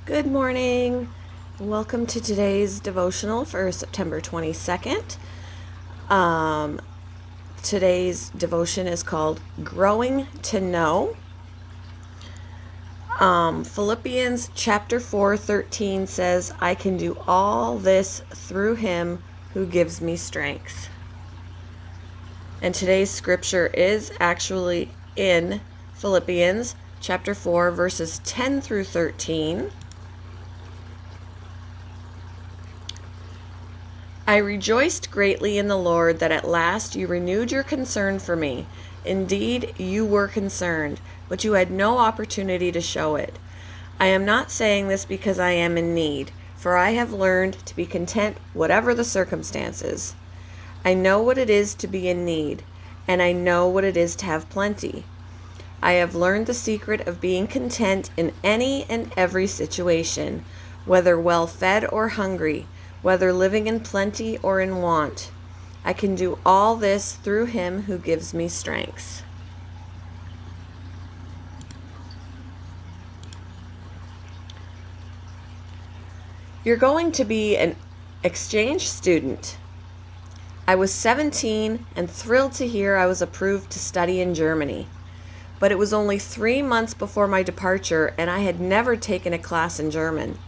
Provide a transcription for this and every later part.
Good morning. Welcome to today's devotional for September 22nd. Today's devotion is called Growing to Know. Philippians chapter 4:13 says, I can do all this through him who gives me strength. And today's scripture is actually in Philippians chapter 4 verses 10 through 13. I rejoiced greatly in the Lord that at last you renewed your concern for me. Indeed, you were concerned, but you had no opportunity to show it. I am not saying this because I am in need, for I have learned to be content whatever the circumstances. I know what it is to be in need, and I know what it is to have plenty. I have learned the secret of being content in any and every situation, whether well-fed or hungry, whether living in plenty or in want. I can do all this through him who gives me strength. You're going to be an exchange student. I was 17 and thrilled to hear I was approved to study in Germany. But it was only 3 months before my departure, and I had never taken a class in German.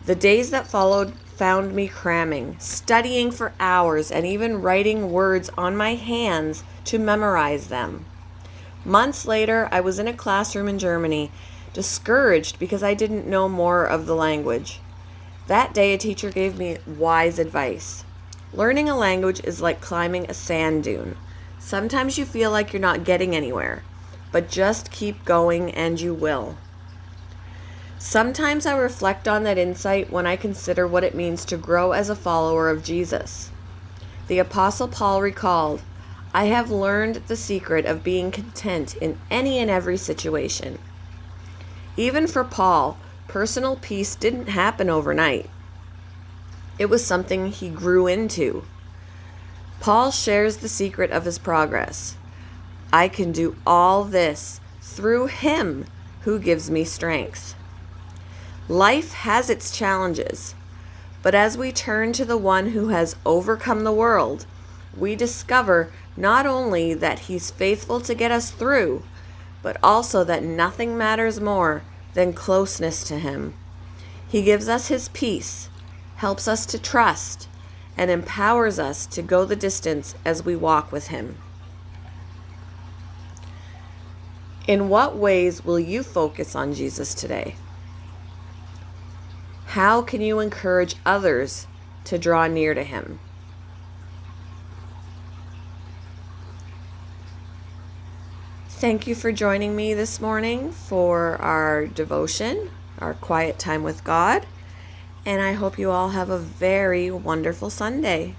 The days that followed found me cramming, studying for hours, and even writing words on my hands to memorize them. Months later, I was in a classroom in Germany, discouraged because I didn't know more of the language. That day, a teacher gave me wise advice. Learning a language is like climbing a sand dune. Sometimes you feel like you're not getting anywhere, but just keep going and you will. Sometimes I reflect on that insight when I consider what it means to grow as a follower of Jesus. The Apostle Paul recalled, I have learned the secret of being content in any and every situation. Even for Paul, personal peace didn't happen overnight. It was something he grew into. Paul shares the secret of his progress. I can do all this through him who gives me strength. Life has its challenges, but as we turn to the one who has overcome the world, we discover not only that he's faithful to get us through, but also that nothing matters more than closeness to him. He gives us his peace, helps us to trust, and empowers us to go the distance as we walk with him. In what ways will you focus on Jesus today? How can you encourage others to draw near to him? Thank you for joining me this morning for our devotion, our quiet time with God, and I hope you all have a very wonderful Sunday.